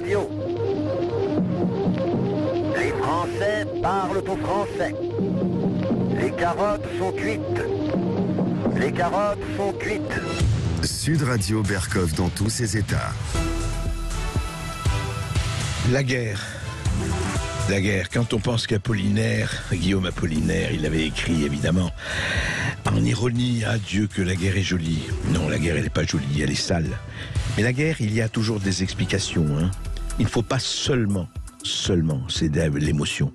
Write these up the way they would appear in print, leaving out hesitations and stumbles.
Radio. Les Français parlent au français. Les carottes sont cuites. Les carottes sont cuites. Sud Radio Berkov dans tous ses états. La guerre. La guerre. Quand on pense qu'Apollinaire, Guillaume Apollinaire, il avait écrit évidemment en ironie, ah Dieu que la guerre est jolie. Non, la guerre elle n'est pas jolie, elle est sale. Mais la guerre, il y a toujours des explications. Il ne faut pas seulement céder à l'émotion.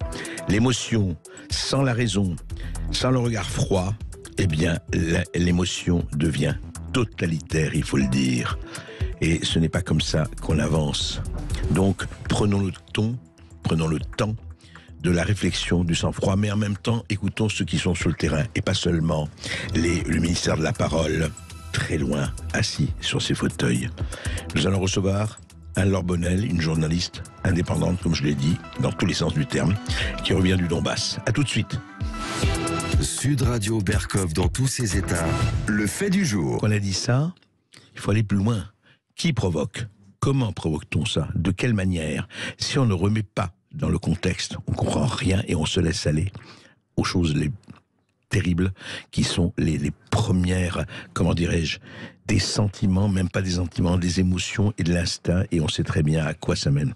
L'émotion, sans la raison, sans le regard froid, eh bien l'émotion devient totalitaire, il faut le dire. Et ce n'est pas comme ça qu'on avance. Donc, prenons le temps de la réflexion, du sang-froid, mais en même temps, écoutons ceux qui sont sur le terrain, et pas seulement le ministère de la Parole, très loin, assis sur ses fauteuils. Nous allons recevoir Anne-Laure Bonnel, une journaliste indépendante, comme je l'ai dit, dans tous les sens du terme, qui revient du Donbass. À tout de suite. Sud Radio Berkov dans tous ses états. Le fait du jour. On a dit ça, il faut aller plus loin. Qui provoque ? Comment provoque-t-on ça ? De quelle manière ? Si on ne remet pas dans le contexte, on ne comprend rien et on se laisse aller aux choses les terribles qui sont les premières, comment dirais-je, des sentiments, même pas des sentiments, des émotions et de l'instinct, et on sait très bien à quoi ça mène.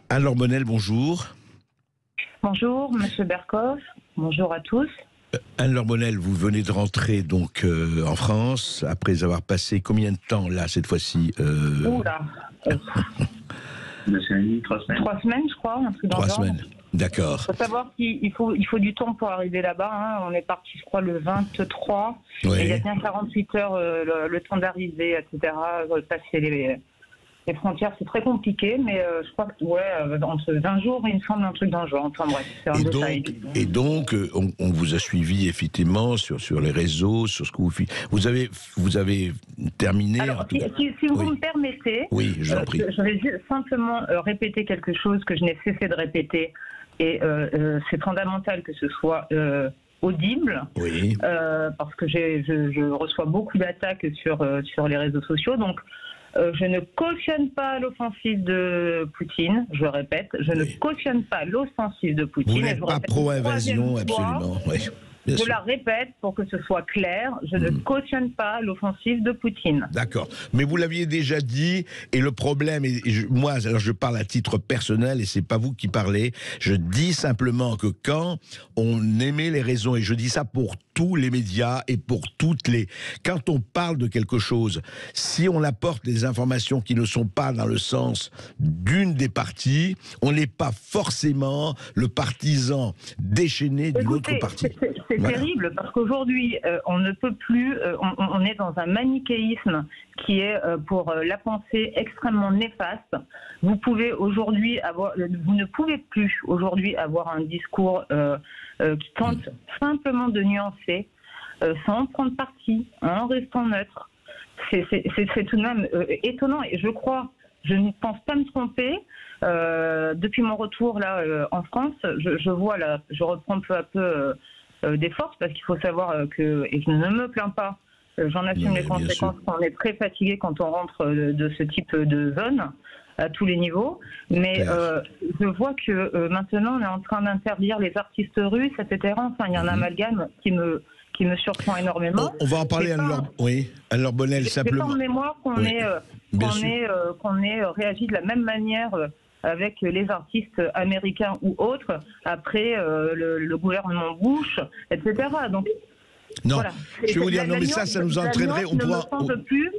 Anne-Laure Bonnel, bonjour. Bonjour, Monsieur Berkov. Bonjour à tous. Anne-Laure Bonnel, vous venez de rentrer donc en France, après avoir passé combien de temps là, cette fois-ci Oula 3 semaines. 3 semaines, je crois, un truc dans 3 le genre. semaines, d'accord. Il faut savoir qu'il faut du temps pour arriver là-bas. On est parti, je crois, le 23. Oui. Et il y a bien 48 heures le temps d'arriver, etc. Passer les frontières, c'est très compliqué, mais je crois que entre 20 jours, il me semble un truc dans le genre. Enfin bref, c'est un détail. Et donc, on vous a suivi effectivement sur les réseaux, sur ce que vous faites. Vous avez terminé. Alors, si vous me permettez, oui, je vous en prie. Je vais simplement répéter quelque chose que je n'ai cessé de répéter, et c'est fondamental que ce soit audible, oui. Parce que je reçois beaucoup d'attaques sur les réseaux sociaux, donc je ne cautionne pas l'offensive de Poutine, je répète, je ne cautionne pas l'offensive de Poutine. Vous n'êtes pas pro-invasion, absolument. Oui, je la répète pour que ce soit clair, je ne cautionne pas l'offensive de Poutine. D'accord, mais vous l'aviez déjà dit, et le problème, moi, alors je parle à titre personnel, et c'est pas vous qui parlez, je dis simplement que quand on émet les raisons, et je dis ça pour tous les médias et pour toutes les... Quand on parle de quelque chose, si on apporte des informations qui ne sont pas dans le sens d'une des parties, on n'est pas forcément le partisan déchaîné d'une autre partie. C'est terrible, parce qu'aujourd'hui, on ne peut plus... on est dans un manichéisme qui est, pour la pensée, extrêmement néfaste. Vous ne pouvez plus aujourd'hui avoir un discours qui tente simplement de nuancer, sans prendre parti, en restant neutre. C'est tout de même étonnant, et je ne pense pas me tromper. Depuis mon retour là en France, je reprends peu à peu des forces, parce qu'il faut savoir que, et je ne me plains pas, j'en assume les conséquences, on est très fatigué quand on rentre de ce type de zone, à tous les niveaux, mais je vois que maintenant on est en train d'interdire les artistes russes, etc. Enfin, il y a un amalgame qui me surprend énormément. On va en parler, Anne-Laure Bonnel, simplement. C'est pas en mémoire qu'on ait réagi de la même manière avec les artistes américains ou autres après le gouvernement Bush, etc. Donc, non, voilà. je vais vous dire, non mais ça nous entraînerait...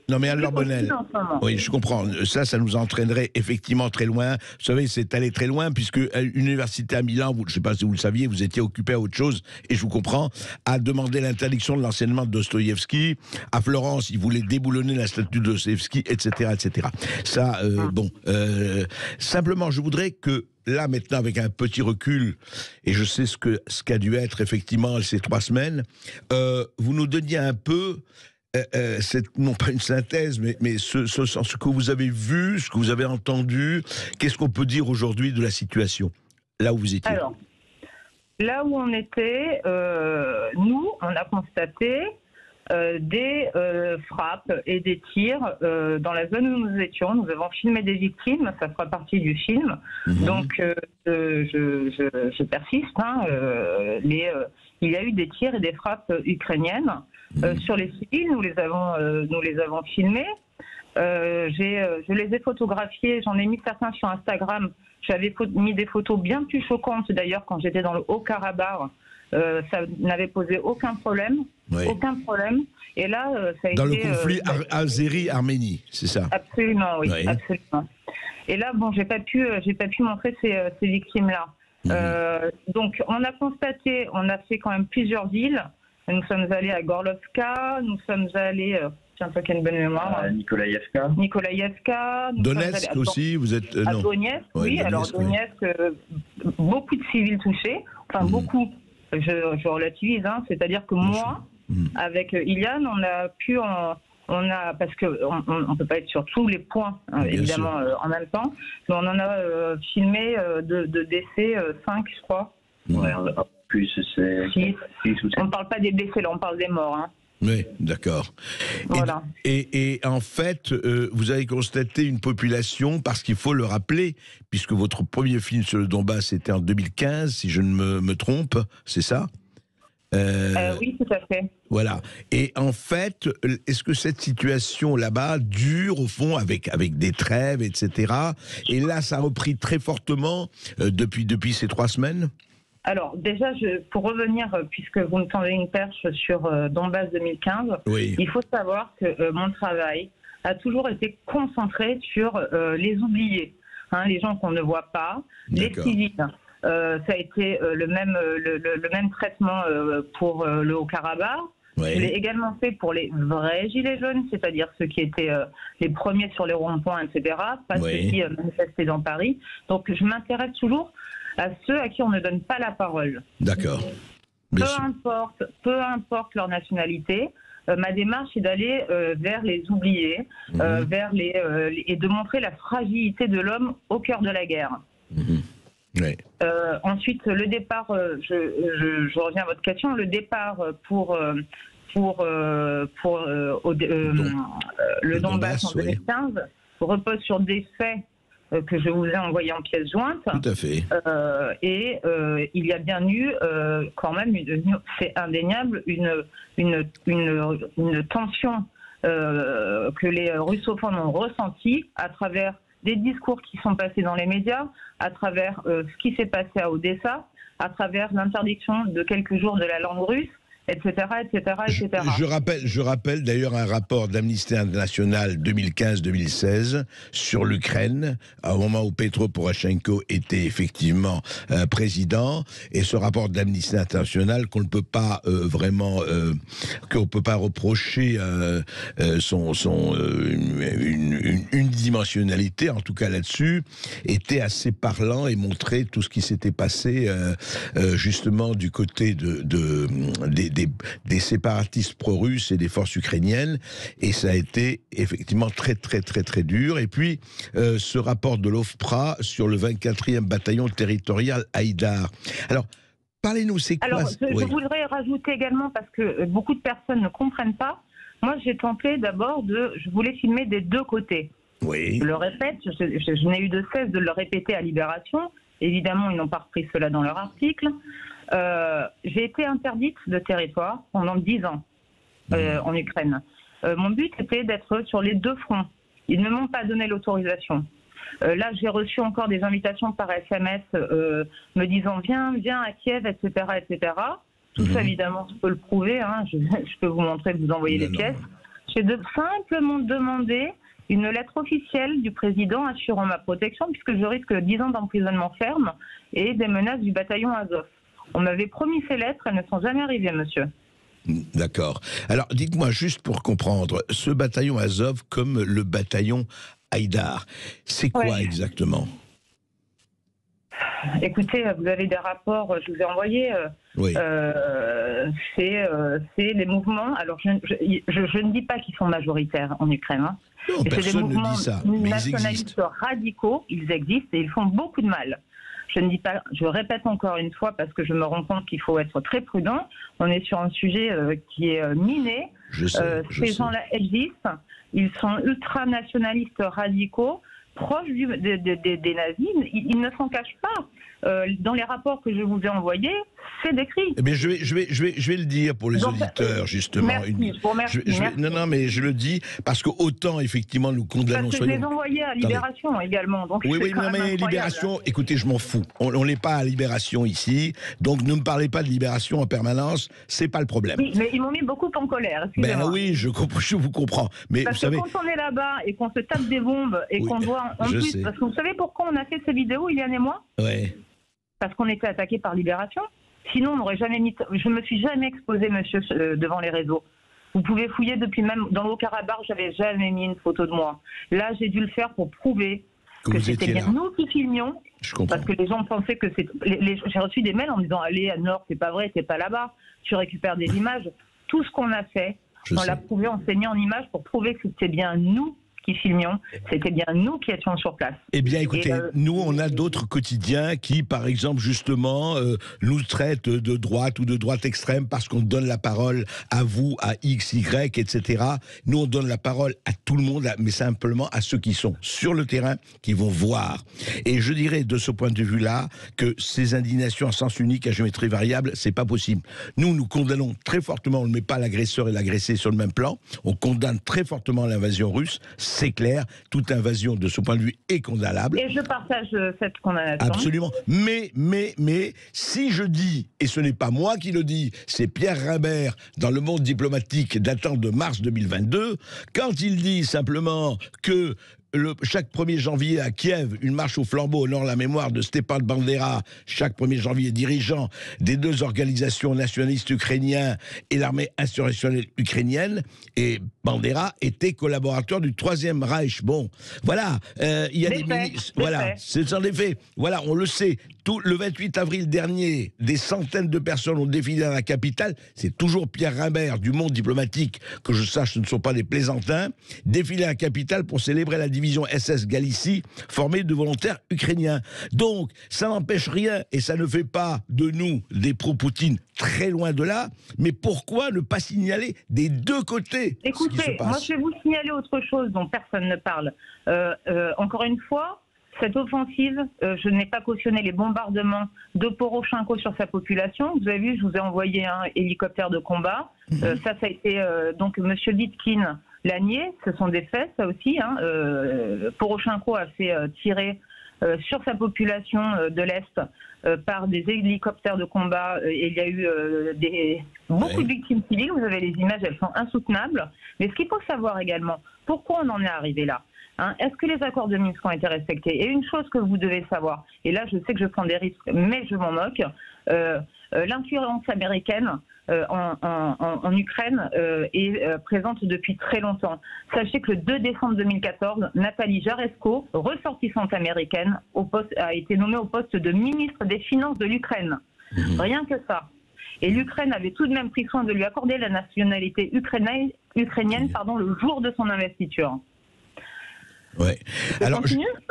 Non mais Anne-Laure Bonnel, oui je comprends, ça nous entraînerait effectivement très loin, vous savez c'est allé très loin, puisque l'université à Milan, je ne sais pas si vous le saviez, vous étiez occupé à autre chose, et je vous comprends, a demandé l'interdiction de l'enseignement de Dostoïevski, à Florence ils voulaient déboulonner la statue de Dostoïevski, etc. etc. Ça, simplement je voudrais que là, maintenant, avec un petit recul, et je sais ce qu'a dû être, effectivement, ces 3 semaines, vous nous donniez un peu, non pas une synthèse, mais ce que vous avez vu, ce que vous avez entendu, qu'est-ce qu'on peut dire aujourd'hui de la situation, là où vous étiez? Alors, là où on était, nous, on a constaté des frappes et des tirs dans la zone où nous étions. Nous avons filmé des victimes, ça fera partie du film. Donc je persiste. Il y a eu des tirs et des frappes ukrainiennes sur les civils. Nous les avons filmés. Je les ai photographiés. J'en ai mis certains sur Instagram. J'avais mis des photos bien plus choquantes d'ailleurs quand j'étais dans le Haut-Karabakh. Ça n'avait posé aucun problème. Oui. Aucun problème. Et là, ça a Dans été... le conflit Azérie-Arménie, c'est ça? Absolument, oui, Oui. absolument. Et là, bon, j'ai pas pu montrer ces victimes-là. Donc, on a constaté, on a fait quand même plusieurs villes. Nous sommes allés à Gorlovka, nous sommes allés... tiens, toi qui as une bonne mémoire. Nikolaïevka. Donetsk aussi, vous êtes... À non. Donetsk, Ouais, oui. Donetsk, Alors, oui. Donetsk, beaucoup de civils touchés. Enfin, beaucoup. Je relativise, hein. C'est-à-dire que moi, avec Iliane, on a pu parce qu'on ne peut pas être sur tous les points, hein, évidemment, en même temps, mais on en a filmé de décès 5, je crois. Ouais, plus c'est 6 ou 7. On ne parle pas des blessés, là, on parle des morts. Hein. Oui, d'accord. Voilà. Et en fait, vous avez constaté une population, parce qu'il faut le rappeler, puisque votre premier film sur le Donbass était en 2015, si je ne me trompe, c'est ça? Oui, tout à fait. Voilà. Et en fait, est-ce que cette situation là-bas dure, au fond, avec des trêves, etc. Et là, ça a repris très fortement depuis ces 3 semaines? Alors, déjà, pour revenir, puisque vous me tendez une perche sur Donbass 2015, Oui. il faut savoir que mon travail a toujours été concentré sur les oubliés, hein, les gens qu'on ne voit pas, les D'accord. civils. Ça a été le même traitement pour le Haut-Karabakh. Oui. Je l'ai également fait pour les vrais gilets jaunes, c'est-à-dire ceux qui étaient les premiers sur les ronds-points, etc., pas Oui. ceux qui manifestaient dans Paris. Donc, je m'intéresse toujours à ceux à qui on ne donne pas la parole. D'accord. Bien sûr. Peu importe leur nationalité, ma démarche est d'aller vers les oubliés, et de montrer la fragilité de l'homme au cœur de la guerre. Oui. Ensuite, le départ, je reviens à votre question, le départ pour le Donbass en 2015 repose sur des faits que je vous ai envoyés en pièces jointes. Tout à fait. Il y a bien eu quand même, c'est indéniable, une tension que les russophones ont ressentie à travers des discours qui sont passés dans les médias, à travers ce qui s'est passé à Odessa, à travers l'interdiction de quelques jours de la langue russe, etc., etc., etc. Je rappelle d'ailleurs un rapport d'Amnesty International 2015-2016 sur l'Ukraine, au moment où Petro Poroshenko était effectivement président, et ce rapport d'Amnesty International qu'on ne peut pas qu'on peut pas reprocher une dimensionnalité, en tout cas là-dessus, était assez parlant et montrait tout ce qui s'était passé justement du côté des séparatistes pro-russes et des forces ukrainiennes, et ça a été effectivement très très très très dur. Et puis ce rapport de l'OFPRA sur le 24e bataillon territorial Haïdar. Alors parlez-nous, c'est quoi? Alors je voudrais rajouter également, parce que beaucoup de personnes ne comprennent pas, moi j'ai tenté d'abord je voulais filmer des deux côtés. Oui. Je le répète, je n'ai eu de cesse de le répéter à Libération. Évidemment, ils n'ont pas repris cela dans leur article. J'ai été interdite de territoire pendant 10 ans en Ukraine. Mon but était d'être sur les deux fronts. Ils ne m'ont pas donné l'autorisation. Là, j'ai reçu encore des invitations par SMS me disant « viens à Kiev, etc. etc. » Tout ça, évidemment, je peux le prouver. Hein. Je peux vous montrer, vous envoyer les pièces. J'ai simplement demandé une lettre officielle du président assurant ma protection, puisque je risque 10 ans d'emprisonnement ferme et des menaces du bataillon Azov. On m'avait promis ces lettres, elles ne sont jamais arrivées, monsieur. D'accord. Alors, dites-moi, juste pour comprendre, ce bataillon Azov, comme le bataillon Haïdar, c'est quoi exactement? Écoutez, vous avez des rapports, je vous ai envoyé. Oui. C'est les mouvements. Alors, je ne dis pas qu'ils sont majoritaires en Ukraine. Hein. Non, personne ne dit ça, mais ils nationalistes existent. radicaux, ils existent et ils font beaucoup de mal. Je ne dis pas, je répète encore une fois parce que je me rends compte qu'il faut être très prudent. On est sur un sujet qui est miné Je sais. Ces gens-là existent. Ils sont ultranationalistes radicaux, proches des nazis. Ils ne s'en cachent pas. Dans les rapports que je vous ai envoyés, c'est décrit. Eh bien, je vais le dire pour les auditeurs, justement. Merci, merci. Non, mais je le dis parce que autant, effectivement, nous condamnons... Parce que je les ai envoyés à Libération également. Donc oui, non, mais Libération, écoutez, je m'en fous. On n'est pas à Libération ici, donc ne me parlez pas de Libération en permanence, c'est pas le problème. Oui, mais ils m'ont mis beaucoup en colère, excusez-moi. Ben oui, je vous comprends. Mais parce vous savez... que quand on est là-bas et qu'on se tape des bombes et qu'on doit en plus... Parce que vous savez pourquoi on a fait ces vidéos, Iliane et moi? Ouais. Parce qu'on était attaqué par Libération. Sinon, on n'aurait jamais mis... Je ne me suis jamais exposé, monsieur, devant les réseaux. Vous pouvez fouiller depuis même... Dans le Haut-Karabakh, j'avais jamais mis une photo de moi. Là, j'ai dû le faire pour prouver que c'était bien nous qui filmions. Je comprends. Parce que les gens pensaient que c'est... J'ai reçu des mails en me disant « Allez, Anne-Laure, c'est pas vrai, t'es pas là-bas. Tu récupères des images. » Tout ce qu'on a fait, on l'a prouvé, enseigné en images pour prouver que c'était bien nous qui filmions, c'était bien nous qui étions sur place. Eh bien, écoutez, nous, on a d'autres quotidiens qui, par exemple, justement, nous traitent de droite ou de droite extrême parce qu'on donne la parole à vous, à X, Y, etc. Nous, on donne la parole à tout le monde, mais simplement à ceux qui sont sur le terrain, qui vont voir. Et je dirais, de ce point de vue-là, que ces indignations à sens unique, à géométrie variable, c'est pas possible. Nous condamnons très fortement, on ne met pas l'agresseur et l'agressé sur le même plan, on condamne très fortement l'invasion russe. C'est clair, toute invasion de ce point de vue est condamnable. Et je partage cette condamnation. Absolument. Mais, si je dis, et ce n'est pas moi qui le dis, c'est Pierre Rimbert dans Le Monde diplomatique datant de mars 2022, quand il dit simplement que chaque 1er janvier à Kiev, une marche au flambeau honore la mémoire de Stepan Bandera, chaque 1er janvier dirigeant des deux organisations nationalistes ukrainiens et l'armée insurrectionnelle ukrainienne, et Bandera était collaborateur du Troisième Reich. Bon, voilà, il y a des ministres, voilà, c'est en effet, voilà, on le sait. Le 28 avril dernier, des centaines de personnes ont défilé dans la capitale. C'est toujours Pierre Rimbert du Monde diplomatique, que je sache, ce ne sont pas des plaisantins, défilé à la capitale pour célébrer la division SS Galicie, formée de volontaires ukrainiens. Donc, ça n'empêche rien, et ça ne fait pas de nous des pro-Poutine, très loin de là, mais pourquoi ne pas signaler des deux côtés ce qui se passe ? Écoutez, moi je vais vous signaler autre chose dont personne ne parle. Encore une fois, cette offensive, je n'ai pas cautionné les bombardements de Poroshenko sur sa population. Vous avez vu, je vous ai envoyé un hélicoptère de combat. Ça a été... donc, M. Ditkin l'a nié. Ce sont des faits, ça aussi. Poroshenko a fait tirer sur sa population de l'Est par des hélicoptères de combat. Et il y a eu beaucoup de victimes civiles. Vous avez les images, elles sont insoutenables. Mais ce qu'il faut savoir également, pourquoi on en est arrivé là ? Est-ce que les accords de Minsk ont été respectés? Et une chose que vous devez savoir, et là je sais que je prends des risques, mais je m'en moque, l'influence américaine en Ukraine est présente depuis très longtemps. Sachez que le 2 décembre 2014, Nathalie Jaresko, ressortissante américaine, a été nommée au poste de ministre des Finances de l'Ukraine. Rien que ça. Et l'Ukraine avait tout de même pris soin de lui accorder la nationalité ukrainienne le jour de son investiture. Ouais. Alors,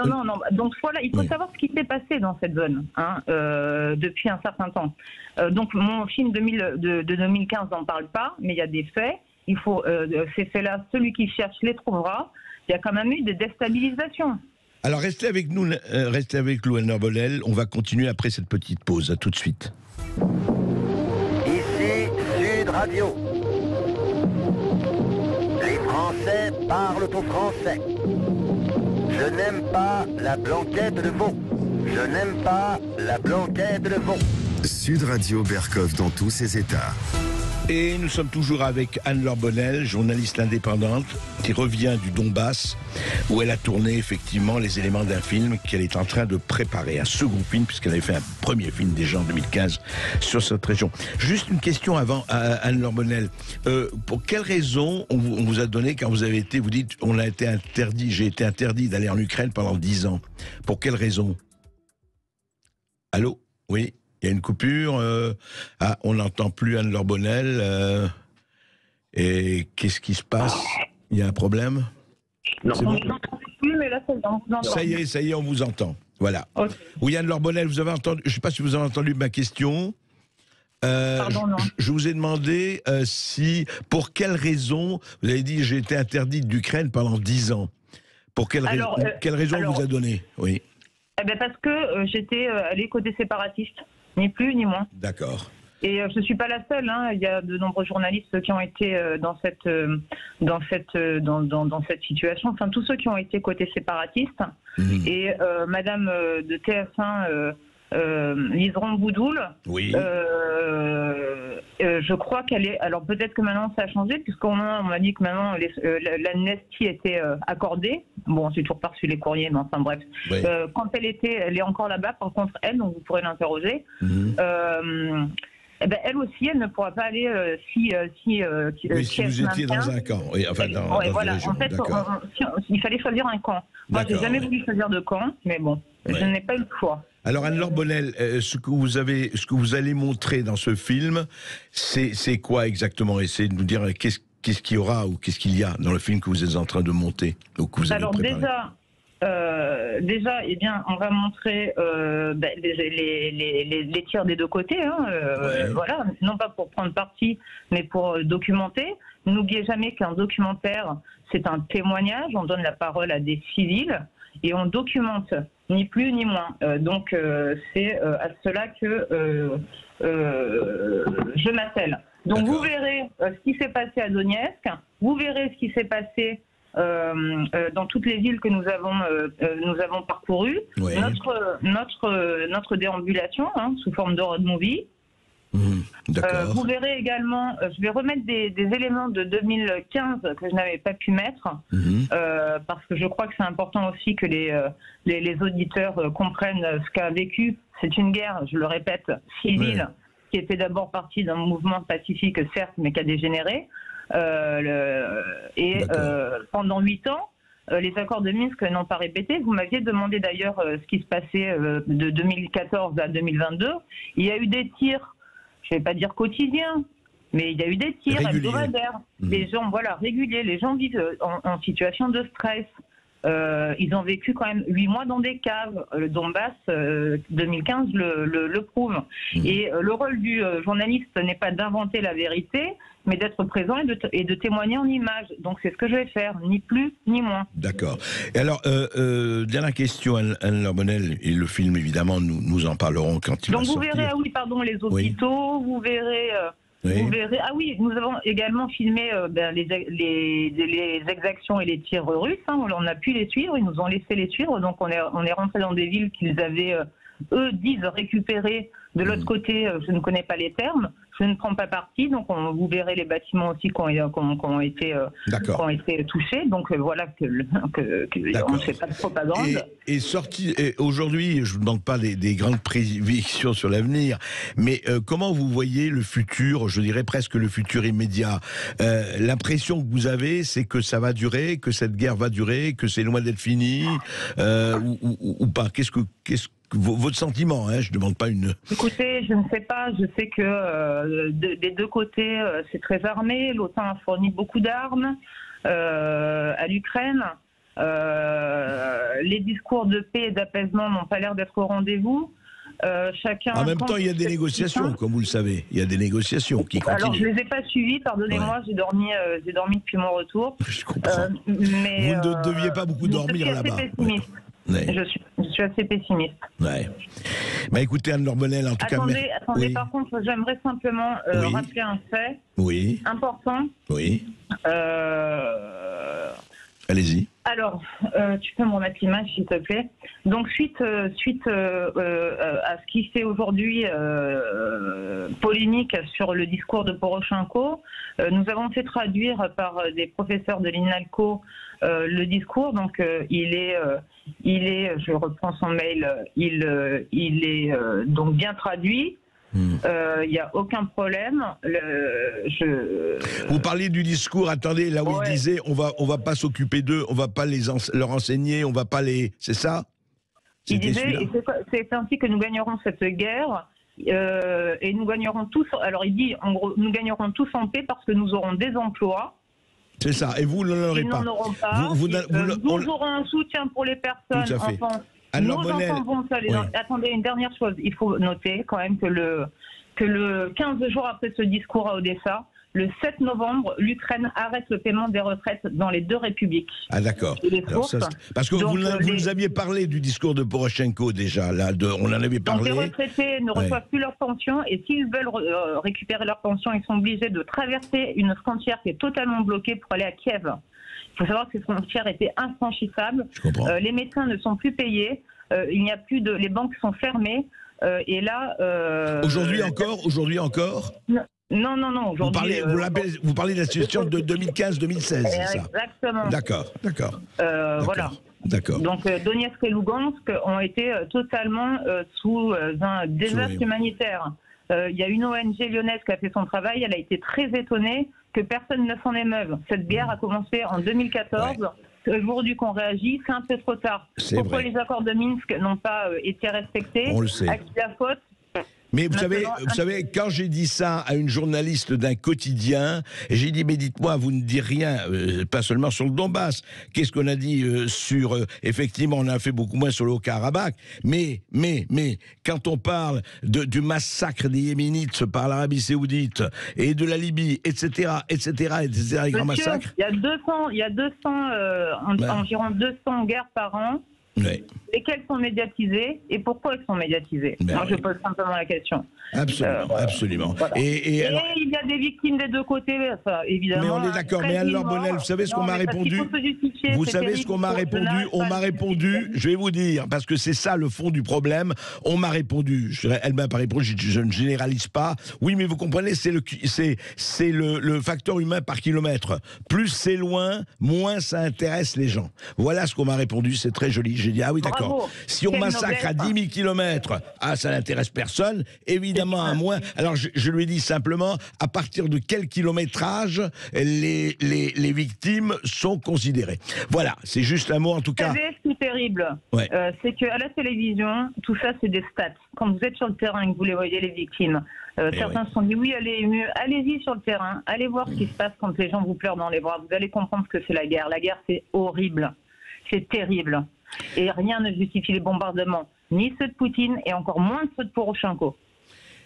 non. Donc voilà, il faut savoir ce qui s'est passé dans cette zone depuis un certain temps. Donc mon film de 2015 n'en parle pas, mais il y a des faits. Il faut ces faits-là, celui qui cherche les trouvera. Il y a quand même eu des déstabilisations. Alors restez avec nous, Anne-Laure Bonnel. On va continuer après cette petite pause. À tout de suite. Ici Sud Radio. Les Français parlent au français. Je n'aime pas la blanquette de veau. Je n'aime pas la blanquette de veau. Sud Radio Berkov dans tous ses états. Et nous sommes toujours avec Anne-Laure Bonnel, journaliste indépendante, qui revient du Donbass, où elle a tourné effectivement les éléments d'un film qu'elle est en train de préparer, un second film, puisqu'elle avait fait un premier film déjà en 2015 sur cette région. Juste une question avant, Anne-Laure Bonnel. Pour quelle raison on vous a donné, quand vous avez été, vous dites, j'ai été interdit d'aller en Ukraine pendant 10 ans. Pour quelle raison? Allô? Oui? Il y a une coupure, on n'entend plus Anne-Laure Bonnel. Et qu'est-ce qui se passe? Il y a un problème? Non, c'est bon. Plus, mais là, c'est bon. Ça y est, on vous entend. Voilà. Okay. Oui, Anne-Laure Bonnel, vous avez entendu, je ne sais pas si vous avez entendu ma question. Pardon, non. Je vous ai demandé pour quelle raison, vous avez dit j'ai été interdite d'Ukraine pendant 10 ans. Pour quelle raison on vous a donné? Oui. Eh bien parce que j'étais allée côté séparatiste, ni plus ni moins. D'accord. Et je ne suis pas la seule, hein. Il y a de nombreux journalistes qui ont été dans cette situation, enfin tous ceux qui ont été côté séparatiste. Et Madame de TF1, Liseron Boudoul, oui. Je crois qu'elle est... Alors peut-être que maintenant ça a changé, puisqu'on m'a dit que maintenant l'amnistie était accordée. Bon, j'ai toujours pas reçu les courriers, mais enfin bref. Oui. Quand elle est encore là-bas, par contre elle, donc vous pourrez l'interroger. Eh ben, elle aussi, elle ne pourra pas aller si vous étiez dans un camp. Oui, enfin, dans voilà. région. En fait, il fallait choisir un camp. Moi, j'ai jamais voulu choisir de camp, mais bon, je n'ai pas eu le choix. Alors, Anne-Laure Bonnel, ce que vous allez montrer dans ce film, c'est quoi exactement? Essayez de nous dire qu'est-ce qu'il y aura ou qu'est-ce qu'il y a dans le film que vous êtes en train de monter, ou que vous avez préparé. Déjà, eh bien, on va montrer les tirs des deux côtés, hein, voilà, non pas pour prendre parti, mais pour documenter. N'oubliez jamais qu'un documentaire, c'est un témoignage, on donne la parole à des civils et on documente, ni plus ni moins. Donc, c'est à cela que je m'attelle. Donc, vous verrez ce qui s'est passé à Donetsk, vous verrez ce qui s'est passé dans toutes les villes que nous avons parcourues, oui. notre déambulation, hein, sous forme de road movie. Vous verrez également, je vais remettre des éléments de 2015 que je n'avais pas pu mettre, parce que je crois que c'est important aussi que les auditeurs comprennent ce qu'a vécu. C'est une guerre, je le répète, civile, qui était d'abord partie d'un mouvement pacifique, certes, mais qui a dégénéré. Pendant 8 ans, les accords de Minsk n'ont pas répété. Vous m'aviez demandé d'ailleurs ce qui se passait de 2014 à 2022. Il y a eu des tirs, je ne vais pas dire quotidiens, mais il y a eu des tirs hebdomadaires. Les gens, voilà, réguliers. Les gens vivent en situation de stress. Ils ont vécu quand même 8 mois dans des caves. Le Donbass, 2015 le prouve. Et le rôle du journaliste n'est pas d'inventer la vérité, mais d'être présent et de témoigner en images. Donc c'est ce que je vais faire, ni plus ni moins. D'accord. Et alors, dernière question, Anne-Laure Bonnel, et le film évidemment, nous en parlerons quand il va sortir. Donc vous verrez, les hôpitaux, vous verrez... Vous verrez. Ah oui, nous avons également filmé les exactions et les tirs russes. Hein, on a pu les suivre, ils nous ont laissé les suivre. Donc on est rentré dans des villes qu'ils avaient, eux disent, récupérées. De l'autre côté, je ne connais pas les termes. Je ne prends pas parti. Donc vous verrez les bâtiments aussi qui ont été touchés. Donc voilà on ne fait pas de propagande. Et aujourd'hui, je ne vous demande pas des grandes prévisions sur l'avenir, mais comment vous voyez le futur, je dirais presque le futur immédiat? L'impression que vous avez, c'est que ça va durer, que cette guerre va durer, que c'est loin d'être fini, ou pas? Qu'est-ce que votre sentiment, hein, je ne demande pas une... Écoutez, je ne sais pas. Je sais que des deux côtés, c'est très armé. L'OTAN a fourni beaucoup d'armes à l'Ukraine. Les discours de paix et d'apaisement n'ont pas l'air d'être au rendez-vous. En même temps, il y a des négociations, comme vous le savez. Il y a des négociations qui continuent. Alors, je ne les ai pas suivies, pardonnez-moi, j'ai dormi depuis mon retour. Je comprends. Mais, vous ne deviez pas beaucoup dormir là-bas. Je suis assez pessimiste. Ouais. Bah écoutez, Anne-Laure Bonnel, en tout cas... Attendez, par contre, j'aimerais simplement rappeler un fait important. Oui. Allez-y. Alors, tu peux me remettre l'image, s'il te plaît. Donc, suite à ce qui fait aujourd'hui polémique sur le discours de Poroshenko, nous avons fait traduire par des professeurs de l'INALCO le discours. Donc, il est, je reprends son mail, il est donc bien traduit. Il n'y a aucun problème. Vous parliez du discours, attendez, là où il disait on va pas s'occuper d'eux, on va pas leur enseigner, on va pas les... C'est ça? Il disait, c'est ainsi que nous gagnerons cette guerre, et nous gagnerons tous... Alors il dit, en gros, nous gagnerons tous en paix parce que nous aurons des emplois. C'est ça, et vous n'en aurez pas. Nous n'en aurons pas. Nous aurons un soutien pour les personnes, tout à fait. Nos enfants vont aller. Attendez, une dernière chose. Il faut noter quand même que que le 15 jours après ce discours à Odessa, le 7 novembre, l'Ukraine arrête le paiement des retraites dans les deux républiques. Ah d'accord. Parce que vous nous aviez parlé du discours de Poroshenko déjà, là, on en avait parlé. Donc les retraités ne reçoivent plus leur pension et s'ils veulent récupérer leur pension, ils sont obligés de traverser une frontière qui est totalement bloquée pour aller à Kiev. Il faut savoir que ces frontières étaient infranchissables. Les médecins ne sont plus payés, il n'y a plus les banques sont fermées et là. Aujourd'hui encore. Non. Aujourd'hui, vous parlez de la situation de 2015-2016, c'est ça? Exactement. D'accord. Voilà. D'accord. Donc Donetsk et Lugansk ont été totalement sous un désastre humanitaire. Il y a une ONG lyonnaise qui a fait son travail, elle a été très étonnée que personne ne s'en émeuve. Cette guerre a commencé en 2014. Aujourd'hui qu'on réagit, c'est un peu trop tard. Pourquoi les accords de Minsk n'ont pas été respectés? On le sait. À qui la faute? Mais vous savez, quand j'ai dit ça à une journaliste d'un quotidien, j'ai dit, mais dites-moi, vous ne dites rien, pas seulement sur le Donbass. Qu'est-ce qu'on a dit sur, effectivement, on a fait beaucoup moins sur le Haut-Karabakh, mais, quand on parle du massacre des Yéménites par l'Arabie Saoudite et de la Libye, etc., les grands massacres. Il y a 200, environ 200 guerres par an. Oui. Lesquelles sont médiatisées et pourquoi elles sont médiatisées? Moi, je pose simplement la question. Absolument. Voilà. Et alors, il y a des victimes des deux côtés, ça, évidemment. Mais on est d'accord. Mais Anne-Laure Bonnel, vous savez ce qu'on m'a répondu? Vous savez ce qu'on m'a répondu? On m'a répondu, je vais vous dire, parce que c'est ça le fond du problème. On m'a répondu, elle m'a pas répondu, je ne généralise pas. Oui, mais vous comprenez, c'est le facteur humain par kilomètre. Plus c'est loin, moins ça intéresse les gens. Voilà ce qu'on m'a répondu, c'est très joli. J'ai dit, ah oui, d'accord. Si on massacre à 10 000 kilomètres, ça n'intéresse personne. Évidemment, à moins. Alors, je lui ai dit simplement, à partir de quel kilométrage les victimes sont considérées. Voilà, c'est juste un mot en tout cas. Vous savez, ce qui est terrible, c'est qu'à la télévision, tout ça, c'est des stats. Quand vous êtes sur le terrain et que vous les voyez, les victimes, certains se sont dit, oui, elle est émue, allez-y sur le terrain, allez voir ce qui se passe quand les gens vous pleurent dans les bras. Vous allez comprendre ce que c'est la guerre. La guerre, c'est horrible. C'est terrible. Et rien ne justifie les bombardements, ni ceux de Poutine et encore moins ceux de Poroshenko.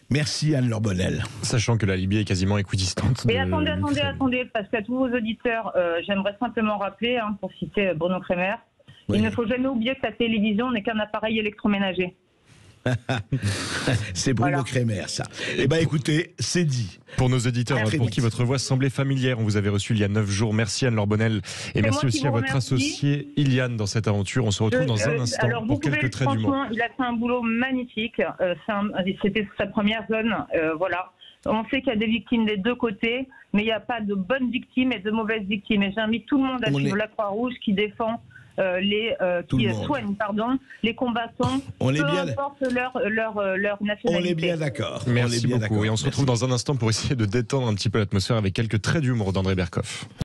Merci Anne-Laure Bonnel. Sachant que la Libye est quasiment équidistante. Mais attendez, parce qu'à tous vos auditeurs, j'aimerais simplement rappeler, pour citer Bruno Kremer, il ne faut jamais oublier que la télévision n'est qu'un appareil électroménager. C'est Bruno Kremer, ça. Eh bien, écoutez, c'est dit. Pour nos auditeurs, pour qui votre voix semblait familière, on vous avait reçu il y a 9 jours. Merci Anne-Laure Bonnel. Et merci aussi à votre associé Iliane dans cette aventure. On se retrouve dans un instant pour quelques traits d'humour. Il a fait un boulot magnifique. C'était sa première zone. Voilà. On sait qu'il y a des victimes des deux côtés, mais il n'y a pas de bonnes victimes et de mauvaises victimes. Et j'invite tout le monde à suivre la Croix-Rouge qui défend qui soignent les combattants, peu importe leur nationalité. On est bien d'accord. Merci beaucoup. Et on se retrouve dans un instant pour essayer de détendre un petit peu l'atmosphère avec quelques traits d'humour d'André Berkoff.